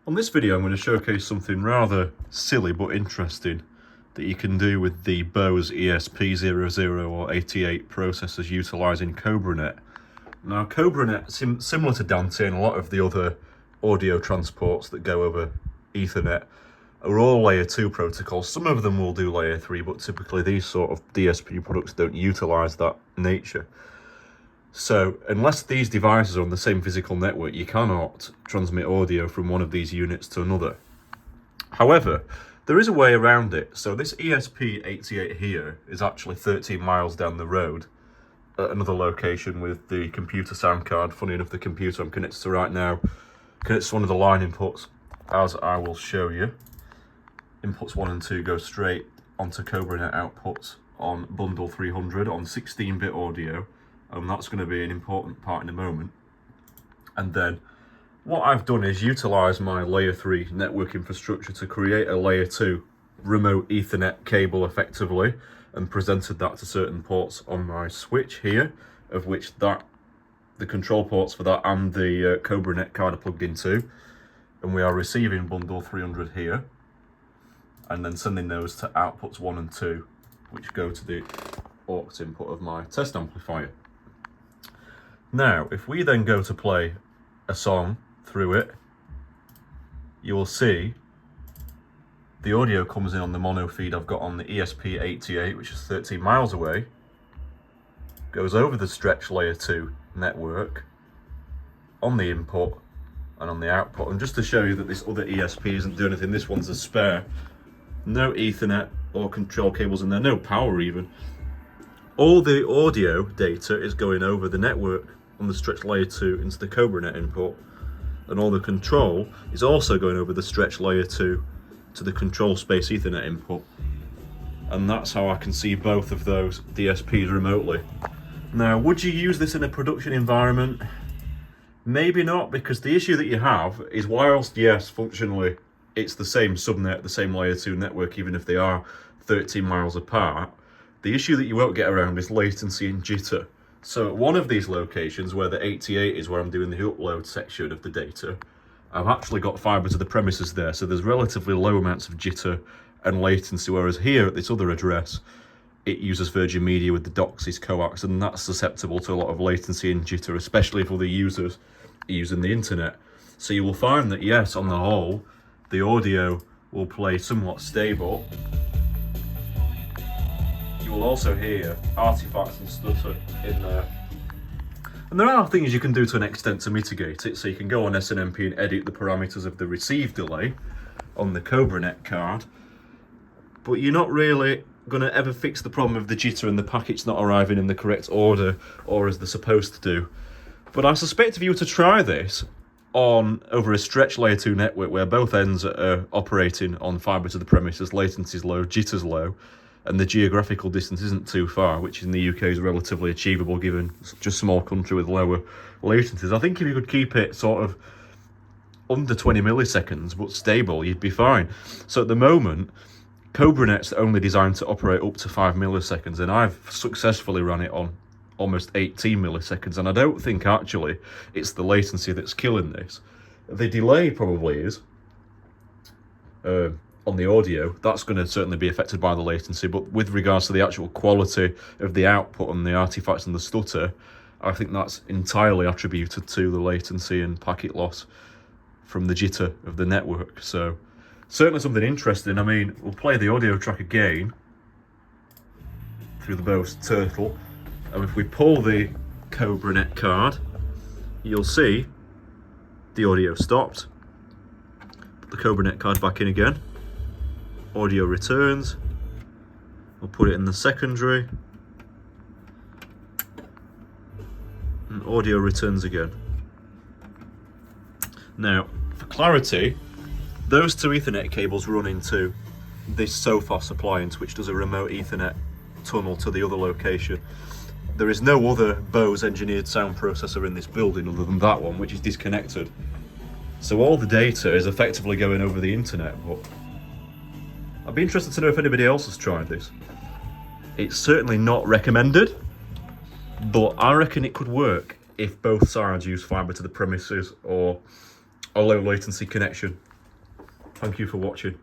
On this video, I'm going to showcase something rather silly but interesting that you can do with the Bose ESP00 or 88 processors utilising CobraNet. Now, CobraNet, similar to Dante and a lot of the other audio transports that go over Ethernet, are all layer 2 protocols. Some of them will do layer 3, but typically these sort of DSP products don't utilise that nature. So, unless these devices are on the same physical network, you cannot transmit audio from one of these units to another. However, there is a way around it. So this ESP88 here is actually 13 miles down the road at another location with the computer sound card. Funny enough, the computer I'm connected to right now connects to one of the line inputs, as I will show you. Inputs 1 and 2 go straight onto CobraNet outputs on bundle 300 on 16-bit audio. And that's going to be an important part in a moment. And then what I've done is utilise my layer 3 network infrastructure to create a layer 2 remote Ethernet cable effectively, and presented that to certain ports on my switch here, of which the control ports for that and the CobraNet card are plugged into. And we are receiving bundle 300 here, and then sending those to outputs 1 and 2, which go to the aux input of my test amplifier. Now, if we then go to play a song through it, you will see the audio comes in on the mono feed I've got on the ESP88, which is 13 miles away, goes over the stretch layer 2 network on the input and on the output. And just to show you that this other ESP isn't doing anything, this one's a spare. No Ethernet or control cables in there, no power even. All the audio data is going over the network on the stretch layer 2 into the CobraNet input, and all the control is also going over the stretch layer 2 to the control space Ethernet input. And that's how I can see both of those DSPs remotely. Now, would you use this in a production environment? Maybe not, because the issue that you have is, whilst yes, functionally it's the same subnet, the same layer 2 network, even if they are 13 miles apart, the issue that you won't get around is latency and jitter. So at one of these locations, where the 88 is where I'm doing the upload section of the data, I've actually got fibre to the premises there, so there's relatively low amounts of jitter and latency, whereas here at this other address, it uses Virgin Media with the DOCSIS coax, and that's susceptible to a lot of latency and jitter, especially if other users are using the internet. So you will find that, yes, on the whole, the audio will play somewhat stable. You will also hear artifacts and stutter in there. And there are things you can do to an extent to mitigate it. So you can go on SNMP and edit the parameters of the receive delay on the CobraNet card, but you're not really going to ever fix the problem of the jitter and the packets not arriving in the correct order or as they're supposed to do. But I suspect if you were to try this over a stretch layer 2 network where both ends are operating on fibre to the premises, latency is low, jitter's low, and the geographical distance isn't too far, which in the UK is relatively achievable given such a small country with lower latencies, I think if you could keep it sort of under 20 milliseconds but stable, you'd be fine. So at the moment, CobraNet's only designed to operate up to 5 milliseconds, and I've successfully run it on almost 18 milliseconds, and I don't think actually it's the latency that's killing this. The delay probably is. On the audio, that's going to certainly be affected by the latency, but with regards to the actual quality of the output and the artifacts and the stutter, I think that's entirely attributed to the latency and packet loss from the jitter of the network. So certainly something interesting. I mean, we'll play the audio track again through the Bose Turtle, and if we pull the CobraNet card, you'll see the audio stopped. Put the CobraNet card back in again. Audio returns. We'll put it in the secondary, and audio returns again. Now, for clarity, those two Ethernet cables run into this Sophos appliance, which does a remote Ethernet tunnel to the other location. There is no other Bose engineered sound processor in this building other than that one, which is disconnected. So all the data is effectively going over the internet, but I'd be interested to know if anybody else has tried this. It's certainly not recommended, but I reckon it could work if both sides use fibre to the premises or a low latency connection. Thank you for watching.